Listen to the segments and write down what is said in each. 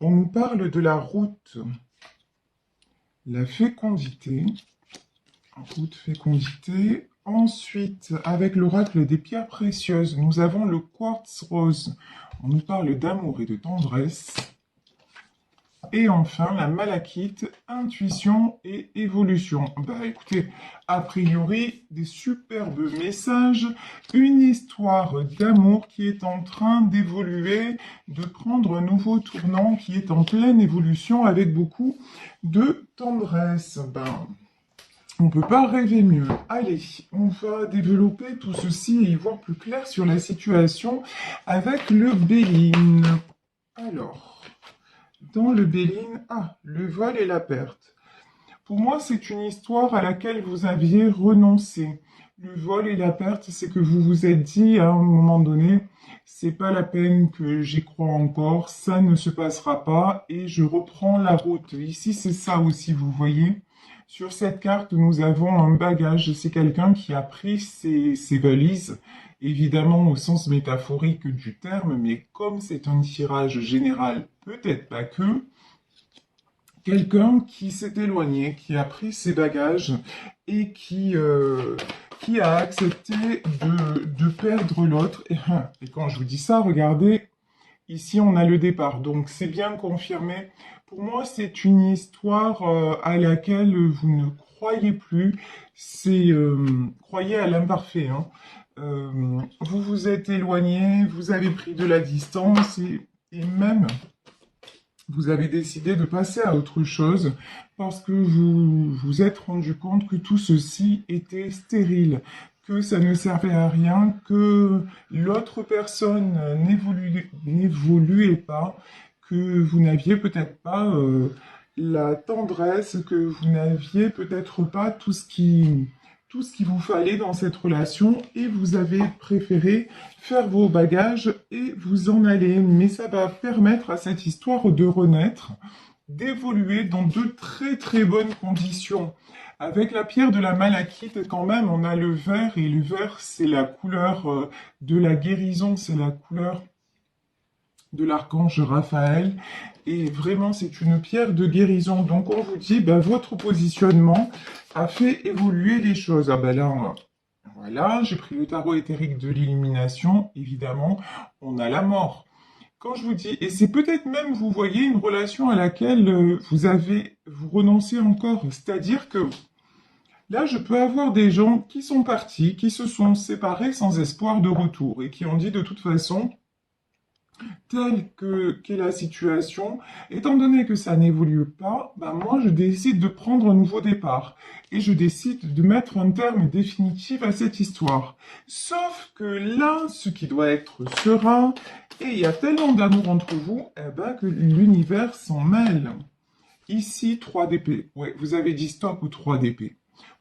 On nous parle de la route, la fécondité, route, fécondité. Ensuite, avec l'oracle des pierres précieuses, nous avons le quartz rose. On nous parle d'amour et de tendresse. Et enfin, la malachite, intuition et évolution. Bah écoutez, a priori, des superbes messages, une histoire d'amour qui est en train d'évoluer, de prendre un nouveau tournant, qui est en pleine évolution avec beaucoup de tendresse. Ben, on ne peut pas rêver mieux. Allez, on va développer tout ceci et y voir plus clair sur la situation avec le Béline. Alors, dans le Béline, le vol et la perte. Pour moi, c'est une histoire à laquelle vous aviez renoncé. Le vol et la perte, c'est que vous vous êtes dit à un moment donné, c'est pas la peine que j'y crois encore, ça ne se passera pas et je reprends la route. Ici, c'est ça aussi, vous voyez. Sur cette carte, nous avons un bagage. C'est quelqu'un qui a pris ses valises, évidemment au sens métaphorique du terme, mais comme c'est un tirage général, peut-être pas que, quelqu'un qui s'est éloigné, qui a pris ses bagages et qui a accepté de perdre l'autre. Et quand je vous dis ça, regardez, ici on a le départ, donc c'est bien confirmé. Pour moi, c'est une histoire à laquelle vous ne croyez plus. C'est croyez à l'imparfait. Hein. Vous vous êtes éloigné, vous avez pris de la distance et même vous avez décidé de passer à autre chose parce que vous vous êtes rendu compte que tout ceci était stérile, que ça ne servait à rien, que l'autre personne n'évoluait pas, que vous n'aviez peut-être pas la tendresse, que vous n'aviez peut-être pas tout ce qu'il vous fallait dans cette relation et vous avez préféré faire vos bagages et vous en aller. Mais ça va permettre à cette histoire de renaître, d'évoluer dans de très très bonnes conditions. Avec la pierre de la malachite, quand même, on a le vert et le vert, c'est la couleur de la guérison, c'est la couleur de l'archange Raphaël. Et vraiment, c'est une pierre de guérison. Donc, on vous dit, ben, votre positionnement a fait évoluer les choses. Ah ben là, voilà, j'ai pris le tarot éthérique de l'illumination. Évidemment, on a la mort. Quand je vous dis, et c'est peut-être même, vous voyez, une relation à laquelle vous renoncez encore. C'est-à-dire que là, je peux avoir des gens qui sont partis, qui se sont séparés sans espoir de retour et qui ont dit de toute façon, telle qu'est la situation, étant donné que ça n'évolue pas, ben moi je décide de prendre un nouveau départ et je décide de mettre un terme définitif à cette histoire. Sauf que là, ce qui doit être sera, et il y a tellement d'amour entre vous, que l'univers s'en mêle. Ici, 3 d'épée. Ouais, vous avez dit stop ou 3 d'épée.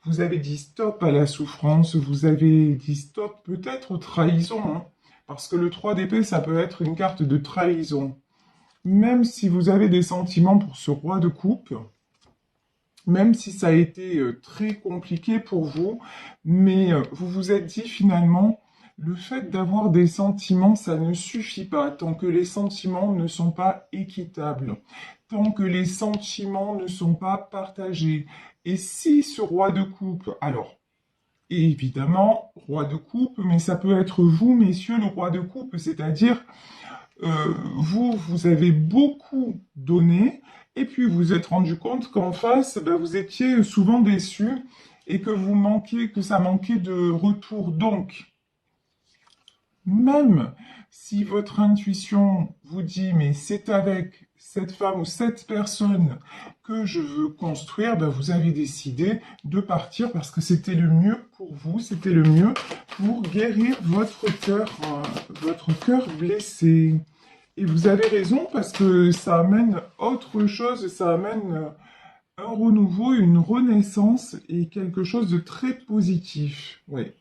Vous avez dit stop à la souffrance, vous avez dit stop peut-être aux trahisons, hein. Parce que le 3 d'épée, ça peut être une carte de trahison. Même si vous avez des sentiments pour ce roi de coupe, même si ça a été très compliqué pour vous, mais vous vous êtes dit finalement, le fait d'avoir des sentiments, ça ne suffit pas tant que les sentiments ne sont pas équitables, tant que les sentiments ne sont pas partagés. Et si ce roi de coupe, alors, évidemment, roi de coupe, mais ça peut être vous, messieurs, le roi de coupe, c'est-à-dire vous avez beaucoup donné, et puis vous vous êtes rendu compte qu'en face, ben, vous étiez souvent déçu et que ça manquait de retour. Donc, même si votre intuition vous dit, mais c'est avec cette femme ou cette personne que je veux construire, ben vous avez décidé de partir parce que c'était le mieux pour vous, c'était le mieux pour guérir votre cœur blessé. Et vous avez raison parce que ça amène autre chose, ça amène un renouveau, une renaissance et quelque chose de très positif. Oui.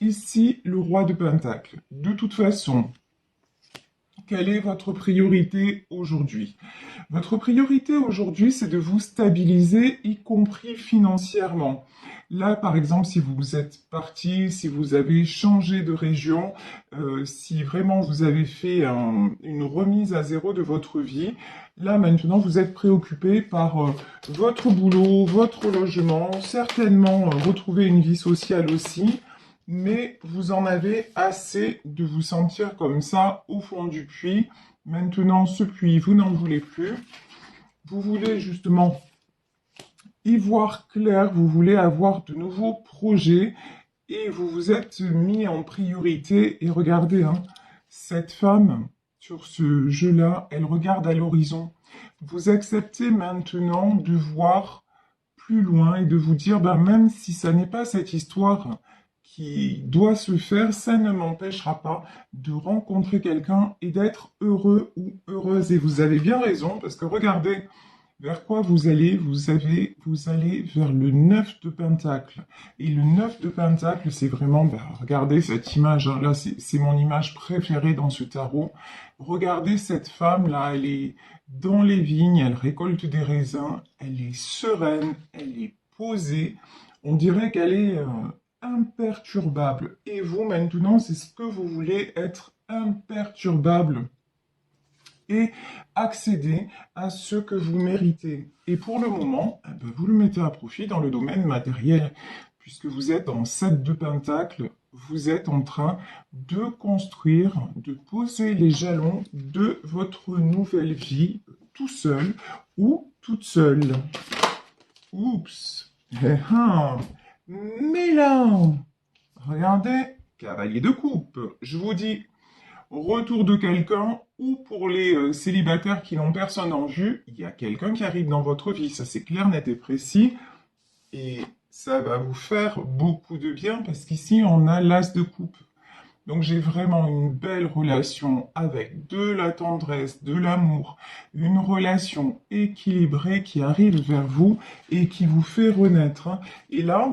Ici, le roi de Pentacle. De toute façon, quelle est votre priorité aujourd'hui? Votre priorité aujourd'hui, c'est de vous stabiliser, y compris financièrement. Là, par exemple, si vous êtes parti, si vous avez changé de région, si vraiment vous avez fait une remise à zéro de votre vie, là maintenant vous êtes préoccupé par votre boulot, votre logement, certainement retrouver une vie sociale aussi, mais vous en avez assez de vous sentir comme ça au fond du puits. Maintenant, ce puits, vous n'en voulez plus. Vous voulez justement y voir clair, vous voulez avoir de nouveaux projets et vous vous êtes mis en priorité. Et regardez, hein, cette femme sur ce jeu-là, elle regarde à l'horizon. Vous acceptez maintenant de voir plus loin et de vous dire, ben, même si ça n'est pas cette histoire qui doit se faire, ça ne m'empêchera pas de rencontrer quelqu'un et d'être heureux ou heureuse. Et vous avez bien raison, parce que regardez, vers quoi vous allez? Vous allez vers le 9 de Pentacle. Et le 9 de Pentacle, c'est vraiment, ben, regardez cette image, hein, là, c'est mon image préférée dans ce tarot. Regardez cette femme-là, elle est dans les vignes, elle récolte des raisins, elle est sereine, elle est posée. On dirait qu'elle est imperturbable. Et vous, maintenant, c'est ce que vous voulez être imperturbable et accéder à ce que vous méritez. Et pour le moment, eh ben, vous le mettez à profit dans le domaine matériel, puisque vous êtes en 7 de Pentacle, vous êtes en train de construire, de poser les jalons de votre nouvelle vie, tout seul ou toute seule. Oups. Mais là, regardez, cavalier de coupe, je vous dis, retour de quelqu'un, ou pour les célibataires qui n'ont personne en vue, il y a quelqu'un qui arrive dans votre vie, ça c'est clair, net et précis, et ça va vous faire beaucoup de bien, parce qu'ici on a l'as de coupe. Donc j'ai vraiment une belle relation avec de la tendresse, de l'amour, une relation équilibrée qui arrive vers vous et qui vous fait renaître. Et là,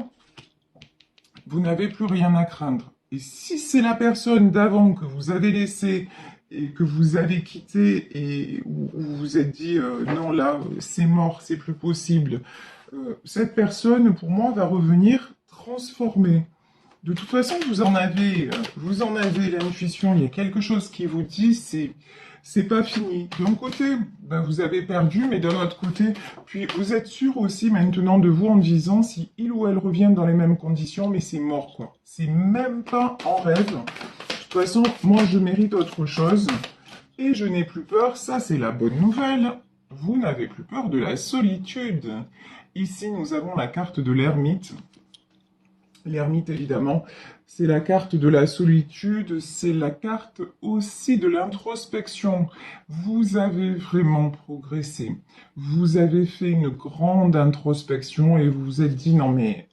vous n'avez plus rien à craindre. Et si c'est la personne d'avant que vous avez laissée et que vous avez quittée et où vous vous êtes dit non là c'est mort, c'est plus possible, cette personne pour moi va revenir transformée. De toute façon, vous en avez l'intuition, il y a quelque chose qui vous dit, c'est pas fini. D'un côté, ben, vous avez perdu, mais d'un autre côté, puis vous êtes sûr aussi maintenant de vous en disant si il ou elle revient dans les mêmes conditions, mais c'est mort, quoi. C'est même pas en rêve. De toute façon, moi, je mérite autre chose et je n'ai plus peur. Ça, c'est la bonne nouvelle. Vous n'avez plus peur de la solitude. Ici, nous avons la carte de l'ermite. L'ermite, évidemment, c'est la carte de la solitude, c'est la carte aussi de l'introspection. Vous avez vraiment progressé. Vous avez fait une grande introspection et vous vous êtes dit, non mais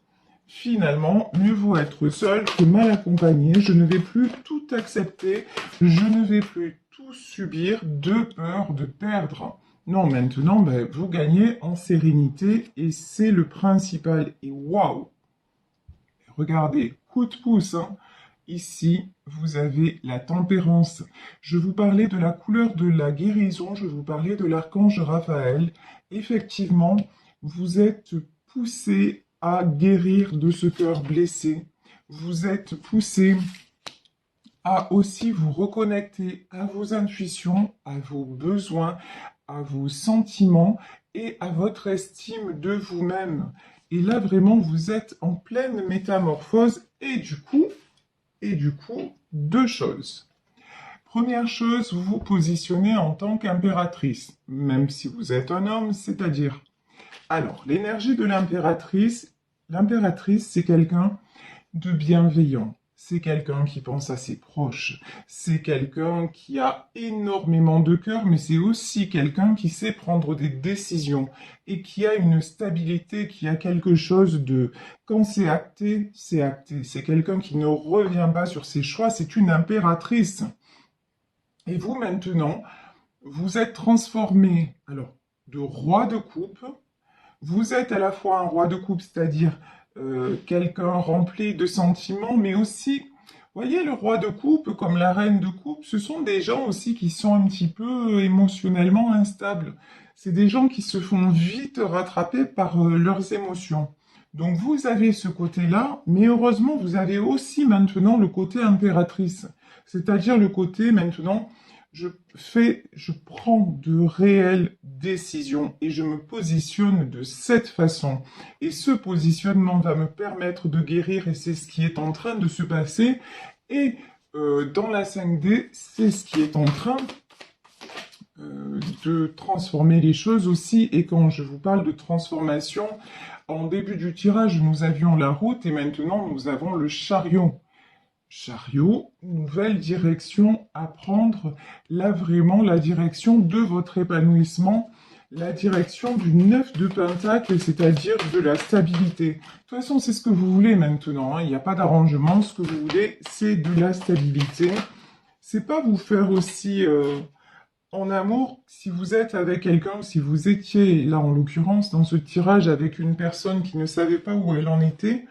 finalement, mieux vaut être seul que mal accompagné. Je ne vais plus tout accepter, je ne vais plus tout subir de peur de perdre. Non, maintenant, ben, vous gagnez en sérénité et c'est le principal. Et waouh! Regardez, coup de pouce, hein. Ici, vous avez la tempérance. Je vous parlais de la couleur de la guérison, je vous parlais de l'archange Raphaël. Effectivement, vous êtes poussé à guérir de ce cœur blessé. Vous êtes poussé à aussi vous reconnecter à vos intuitions, à vos besoins, à vos sentiments et à votre estime de vous-même. Et là, vraiment, vous êtes en pleine métamorphose. Et du coup, deux choses. Première chose, vous vous positionnez en tant qu'impératrice, même si vous êtes un homme, c'est-à-dire... Alors, l'énergie de l'impératrice, c'est quelqu'un de bienveillant. C'est quelqu'un qui pense à ses proches. C'est quelqu'un qui a énormément de cœur, mais c'est aussi quelqu'un qui sait prendre des décisions et qui a une stabilité, qui a quelque chose de... Quand c'est acté, c'est acté. C'est quelqu'un qui ne revient pas sur ses choix, c'est une impératrice. Et vous, maintenant, vous êtes transformé, alors, de roi de coupe. Vous êtes à la fois un roi de coupe, c'est-à-dire quelqu'un rempli de sentiments, mais aussi Voyez, le roi de coupe comme la reine de coupe, ce sont des gens aussi qui sont un petit peu émotionnellement instables. C'est des gens qui se font vite rattraper par leurs émotions. Donc vous avez ce côté-là, mais heureusement, vous avez aussi maintenant le côté impératrice. C'est-à-dire le côté maintenant, je prends de réelles décisions et je me positionne de cette façon. Et ce positionnement va me permettre de guérir et c'est ce qui est en train de se passer. Et dans la 5D, c'est ce qui est en train de transformer les choses aussi. Et quand je vous parle de transformation, en début du tirage, nous avions la route et maintenant nous avons le chariot. Chariot, nouvelle direction à prendre, là vraiment la direction de votre épanouissement, la direction du 9 de Pentacle, c'est-à-dire de la stabilité. De toute façon, c'est ce que vous voulez maintenant, hein. Il n'y a pas d'arrangement, ce que vous voulez, c'est de la stabilité. C'est pas vous faire aussi en amour, si vous êtes avec quelqu'un, si vous étiez, là en l'occurrence, dans ce tirage avec une personne qui ne savait pas où elle en était,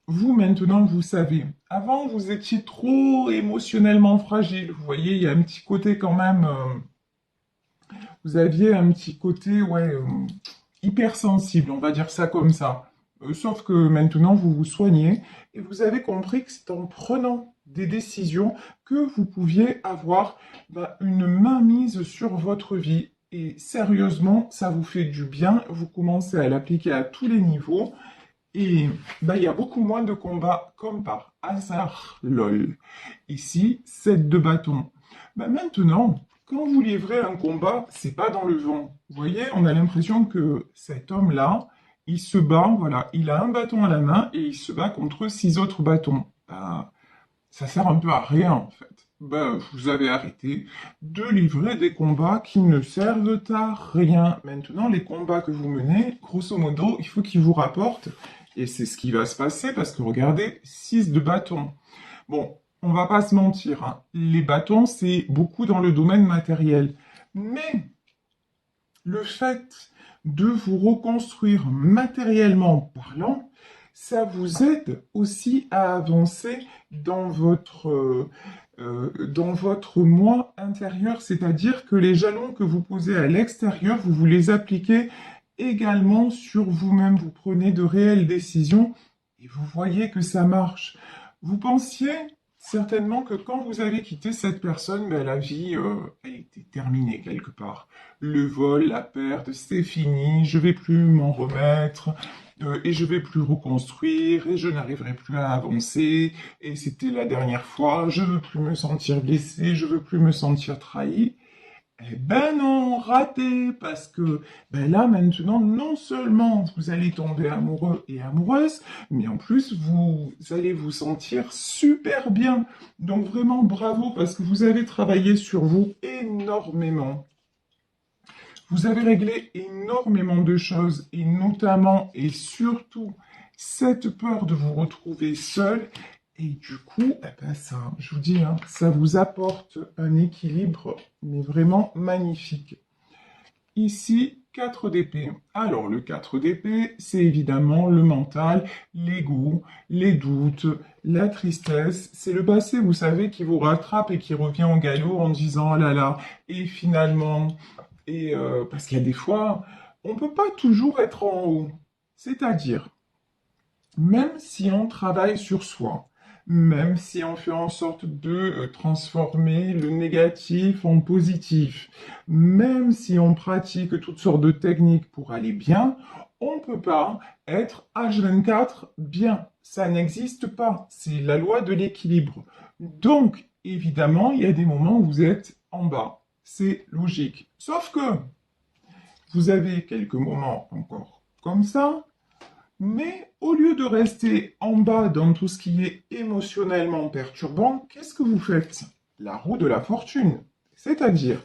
vous, maintenant, vous savez. Avant, vous étiez trop émotionnellement fragile. Vous voyez, il y a un petit côté quand même... vous aviez un petit côté, ouais, hypersensible, on va dire ça comme ça. Sauf que maintenant, vous vous soignez et vous avez compris que c'est en prenant des décisions que vous pouviez avoir une mainmise sur votre vie. Et sérieusement, ça vous fait du bien. Vous commencez à l'appliquer à tous les niveaux. Et il y a beaucoup moins de combats comme par hasard, lol. Ici, 7 de bâton. Maintenant, quand vous livrez un combat, c'est pas dans le vent. Vous voyez, on a l'impression que cet homme-là, il se bat, voilà, il a un bâton à la main et il se bat contre 6 autres bâtons. Ça sert un peu à rien en fait. Vous avez arrêté de livrer des combats qui ne servent à rien. Maintenant, les combats que vous menez, grosso modo, il faut qu'ils vous rapportent. Et c'est ce qui va se passer parce que regardez, 6 de bâtons. Bon, on va pas se mentir, hein. Les bâtons, c'est beaucoup dans le domaine matériel. Mais le fait de vous reconstruire matériellement parlant, ça vous aide aussi à avancer dans votre moi intérieur, c'est-à-dire que les jalons que vous posez à l'extérieur, vous les appliquez également sur vous-même. Vous prenez de réelles décisions et vous voyez que ça marche. Vous pensiez certainement que quand vous avez quitté cette personne, la vie, elle était terminée quelque part. Le vol, la perte, c'est fini, je vais plus m'en remettre, et je vais plus reconstruire, et je n'arriverai plus à avancer, et c'était la dernière fois, je veux plus me sentir blessé, je veux plus me sentir trahi. Eh ben non, raté, parce que là maintenant, non seulement vous allez tomber amoureux et amoureuse, mais en plus vous allez vous sentir super bien. Donc vraiment bravo parce que vous avez travaillé sur vous énormément. Vous avez réglé énormément de choses et notamment et surtout cette peur de vous retrouver seul. Et du coup, ça, je vous dis, hein, ça vous apporte un équilibre, mais vraiment magnifique. Ici, 4 d'épée. Alors, le 4 d'épée, c'est évidemment le mental, l'ego, les doutes, la tristesse. C'est le passé, vous savez, qui vous rattrape et qui revient au galop en disant « Oh là là !» Et finalement, parce qu'il y a des fois, on ne peut pas toujours être en haut. C'est-à-dire, même si on travaille sur soi, même si on fait en sorte de transformer le négatif en positif, même si on pratique toutes sortes de techniques pour aller bien, on ne peut pas être H24 bien. Ça n'existe pas. C'est la loi de l'équilibre. Donc, évidemment, il y a des moments où vous êtes en bas. C'est logique. Sauf que vous avez quelques moments encore comme ça, mais au lieu de rester en bas dans tout ce qui est émotionnellement perturbant, qu'est-ce que vous faites? La roue de la fortune. C'est-à-dire,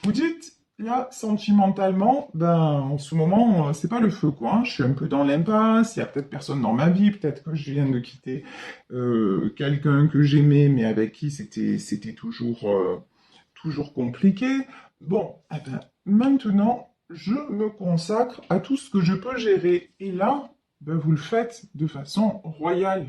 vous dites, là, sentimentalement, en ce moment, c'est pas le feu, quoi, hein. Je suis un peu dans l'impasse, il y a peut-être personne dans ma vie, peut-être que je viens de quitter quelqu'un que j'aimais, mais avec qui c'était toujours compliqué. Bon, maintenant, je me consacre à tout ce que je peux gérer. Et là, vous le faites de façon royale.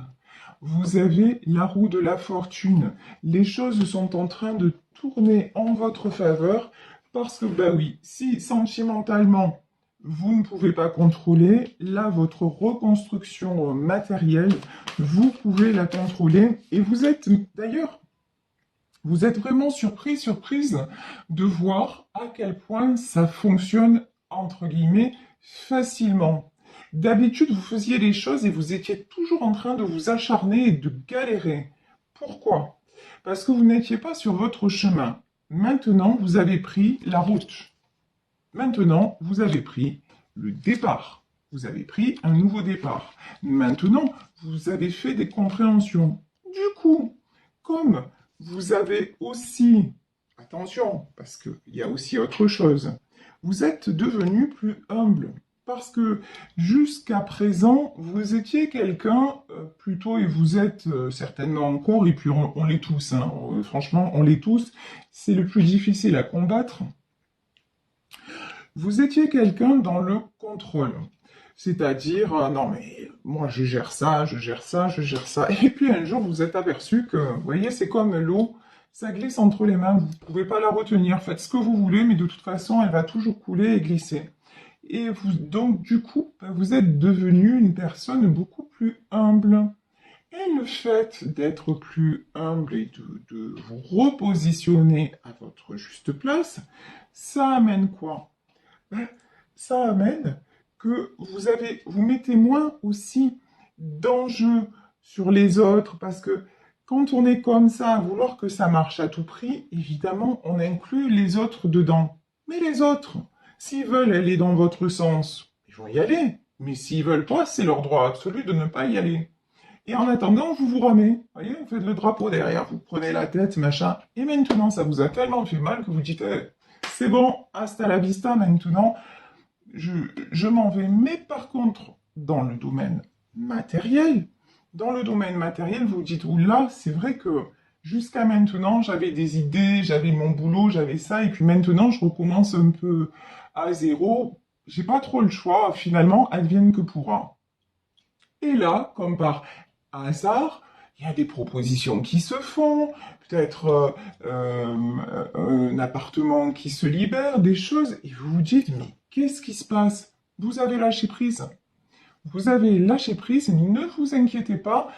Vous avez la roue de la fortune. Les choses sont en train de tourner en votre faveur parce que, bah oui, si sentimentalement, vous ne pouvez pas contrôler, là, votre reconstruction matérielle, vous pouvez la contrôler. Et vous êtes, d'ailleurs, vous êtes vraiment surprise de voir à quel point ça fonctionne, entre guillemets, facilement. D'habitude, vous faisiez les choses et vous étiez toujours en train de vous acharner et de galérer. Pourquoi? Parce que vous n'étiez pas sur votre chemin. Maintenant, vous avez pris la route. Maintenant, vous avez pris le départ. Vous avez pris un nouveau départ. Maintenant, vous avez fait des compréhensions. Du coup, comme vous avez aussi, attention, parce qu'il y a aussi autre chose, vous êtes devenu plus humble. Parce que jusqu'à présent, vous étiez quelqu'un plutôt, et vous êtes certainement encore, et puis on l'est tous, hein, franchement, on l'est tous, c'est le plus difficile à combattre. Vous étiez quelqu'un dans le contrôle. C'est-à-dire, non mais moi je gère ça, je gère ça, je gère ça. Et puis un jour vous êtes aperçu que, vous voyez, c'est comme l'eau, ça glisse entre les mains, vous ne pouvez pas la retenir. Faites ce que vous voulez, mais de toute façon, elle va toujours couler et glisser. Et vous, donc du coup, vous êtes devenu une personne beaucoup plus humble. Et le fait d'être plus humble et de vous repositionner à votre juste place, ça amène quoi? Ben, ça amène que vous mettez moins aussi d'enjeux sur les autres, parce que quand on est comme ça, à vouloir que ça marche à tout prix, évidemment, on inclut les autres dedans. Mais les autres, s'ils veulent aller dans votre sens, ils vont y aller. Mais s'ils veulent pas, c'est leur droit absolu de ne pas y aller. Et en attendant, vous vous ramez. Vous voyez, vous faites le drapeau derrière, vous prenez la tête, machin. Et maintenant, ça vous a tellement fait mal que vous dites, c'est bon, hasta la vista, maintenant, je m'en vais. Mais par contre, dans le domaine matériel, vous dites, oula, c'est vrai que jusqu'à maintenant, j'avais des idées, j'avais mon boulot, j'avais ça, et puis maintenant, je recommence un peu à zéro. J'ai pas trop le choix, finalement, advienne que pourra. Et là, comme par hasard, il y a des propositions qui se font, peut-être un appartement qui se libère, des choses, et vous vous dites, mais qu'est-ce qui se passe? Vous avez lâché prise. Vous avez lâché prise et ne vous inquiétez pas,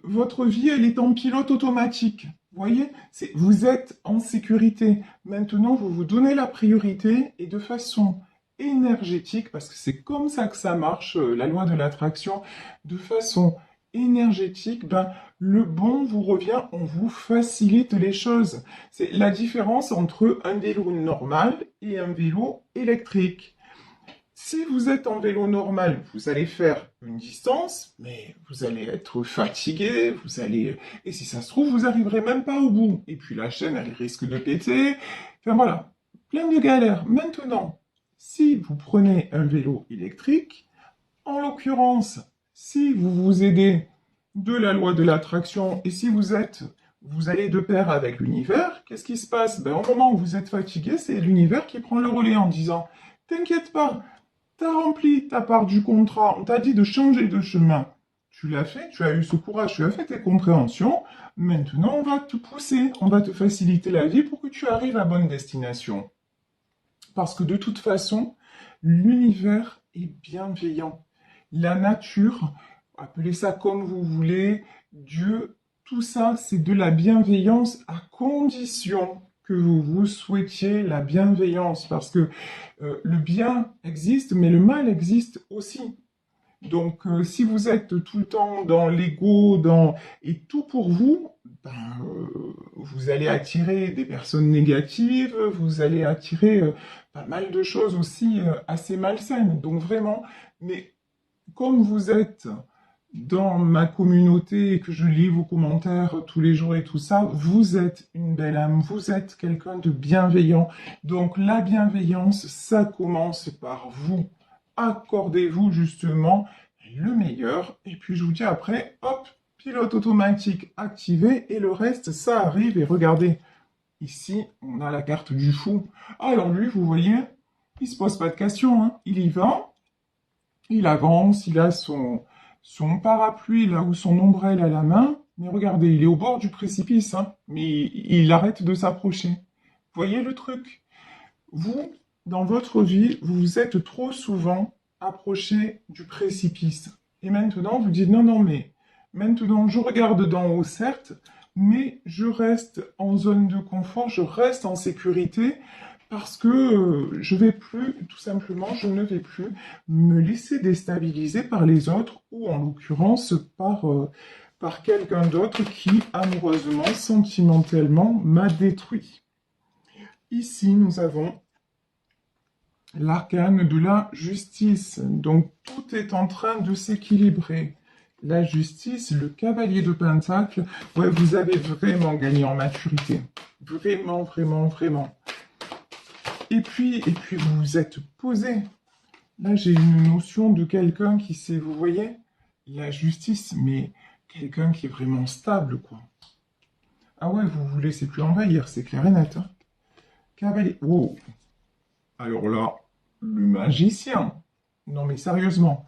votre vie, elle est en pilote automatique. Vous voyez, vous êtes en sécurité. Maintenant, vous vous donnez la priorité et de façon énergétique, parce que c'est comme ça que ça marche, la loi de l'attraction, de façon énergétique, ben, le bon vous revient, on vous facilite les choses. C'est la différence entre un vélo normal et un vélo électrique. Si vous êtes en vélo normal, vous allez faire une distance, mais vous allez être fatigué, et si ça se trouve, vous n'arriverez même pas au bout. Et puis la chaîne, elle risque de péter. Enfin voilà, plein de galères. Maintenant, si vous prenez un vélo électrique, en l'occurrence, si vous vous aidez de la loi de l'attraction et si vous allez de pair avec l'univers, qu'est-ce qui se passe? Ben, au moment où vous êtes fatigué, c'est l'univers qui prend le relais en disant, t'inquiète pas, t'as rempli ta part du contrat, on t'a dit de changer de chemin. Tu l'as fait, tu as eu ce courage, tu as fait tes compréhensions. Maintenant, on va te pousser, on va te faciliter la vie pour que tu arrives à bonne destination. Parce que de toute façon, l'univers est bienveillant. La nature, appelez ça comme vous voulez, Dieu, tout ça, c'est de la bienveillance à condition que vous souhaitiez la bienveillance. Parce que le bien existe, mais le mal existe aussi. Donc, si vous êtes tout le temps dans l'ego, et tout pour vous, ben, vous allez attirer des personnes négatives, vous allez attirer pas mal de choses aussi assez malsaines. Donc vraiment, mais comme vous êtes dans ma communauté et que je lis vos commentaires tous les jours et tout ça, vous êtes une belle âme, vous êtes quelqu'un de bienveillant. Donc la bienveillance, ça commence par vous. Accordez-vous justement le meilleur. Et puis je vous dis après, hop, pilote automatique activé et le reste, ça arrive. Et regardez, ici, on a la carte du fou. Alors lui, vous voyez, il se pose pas de questions, hein. Il y va, il avance, il a son parapluie là ou son ombrelle à la main, mais regardez, il est au bord du précipice, hein, mais il arrête de s'approcher. Voyez le truc? Vous, dans votre vie, vous vous êtes trop souvent approché du précipice. Et maintenant, vous dites non, non, mais maintenant, je regarde d'en haut, certes, mais je reste en zone de confort, je reste en sécurité parce que je vais plus, tout simplement, je ne vais plus me laisser déstabiliser par les autres ou en l'occurrence par quelqu'un d'autre qui, amoureusement, sentimentalement, m'a détruit. Ici, nous avons l'arcane de la justice. Donc, tout est en train de s'équilibrer. La justice, le cavalier de Pentacle, ouais, vous avez vraiment gagné en maturité. Vraiment, vraiment, vraiment. Et puis vous vous êtes posé. Là, j'ai une notion de quelqu'un qui sait, vous voyez, la justice, mais quelqu'un qui est vraiment stable, quoi. Ah ouais, vous vous laissez plus envahir, c'est clair et net. Hein. Cavalier. Wow. Alors là, le magicien. Non mais sérieusement,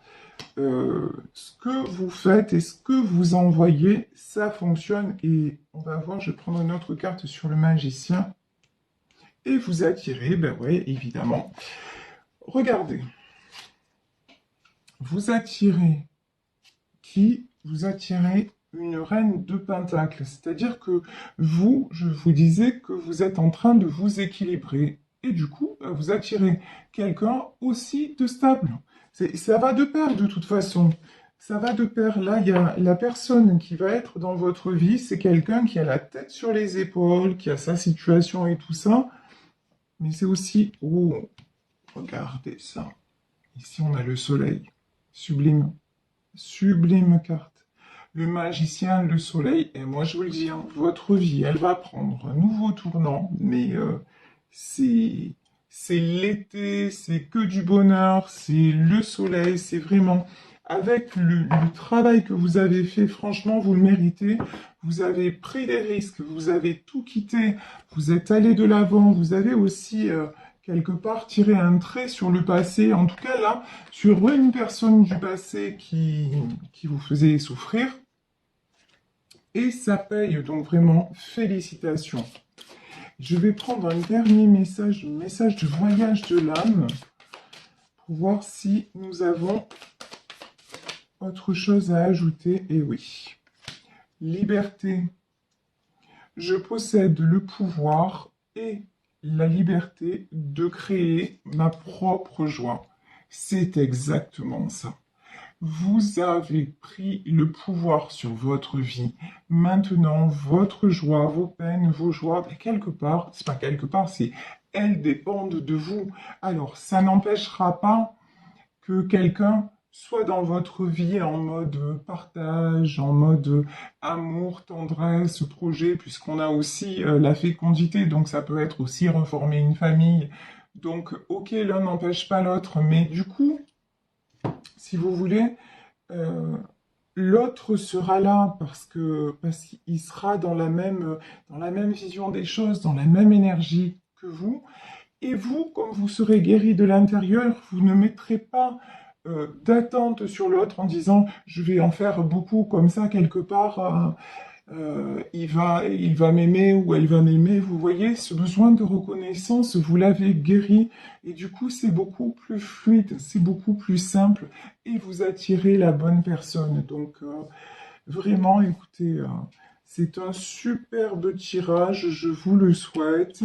ce que vous faites et ce que vous envoyez, ça fonctionne. Et on va voir, je vais prendre une autre carte sur le magicien. Et vous attirez, ben ouais, évidemment. Regardez. Vous attirez qui? Vous attirez une reine de pentacle. C'est-à-dire que vous, je vous disais que vous êtes en train de vous équilibrer. Et du coup, vous attirez quelqu'un aussi de stable. Ça va de pair de toute façon. Ça va de pair. Là, il y a la personne qui va être dans votre vie, c'est quelqu'un qui a la tête sur les épaules, qui a sa situation et tout ça. Mais c'est aussi... Oh, regardez ça. Ici, on a le soleil. Sublime. Sublime carte. Le magicien, le soleil, et moi je vous le dis, hein, votre vie, elle va prendre un nouveau tournant, mais c'est l'été, c'est que du bonheur, c'est le soleil, c'est vraiment... Avec le travail que vous avez fait, franchement, vous le méritez. Vous avez pris des risques, vous avez tout quitté, vous êtes allé de l'avant, vous avez aussi... quelque part tirer un trait sur le passé, en tout cas là, sur une personne du passé qui vous faisait souffrir. Et ça paye, donc vraiment, félicitations. Je vais prendre un dernier message de voyage de l'âme, pour voir si nous avons autre chose à ajouter. Et oui, liberté. Je possède le pouvoir et la liberté de créer ma propre joie. C'est exactement ça. Vous avez pris le pouvoir sur votre vie. Maintenant, votre joie, vos peines, vos joies, quelque part, c'est pas quelque part, c'est elles dépendent de vous. Alors, ça n'empêchera pas que quelqu'un soit dans votre vie en mode partage, en mode amour, tendresse, projet, puisqu'on a aussi la fécondité, donc ça peut être aussi reformer une famille. Donc, ok, l'un n'empêche pas l'autre, mais du coup, si vous voulez, l'autre sera là parce qu'il sera dans la même vision des choses, dans la même énergie que vous. Et vous, comme vous serez guéri de l'intérieur, vous ne mettrez pas d'attente sur l'autre en disant je vais en faire beaucoup comme ça quelque part, il va m'aimer ou elle va m'aimer. Vous voyez, ce besoin de reconnaissance, vous l'avez guéri et du coup c'est beaucoup plus fluide, c'est beaucoup plus simple et vous attirez la bonne personne. Donc vraiment, écoutez, c'est un superbe tirage, je vous le souhaite.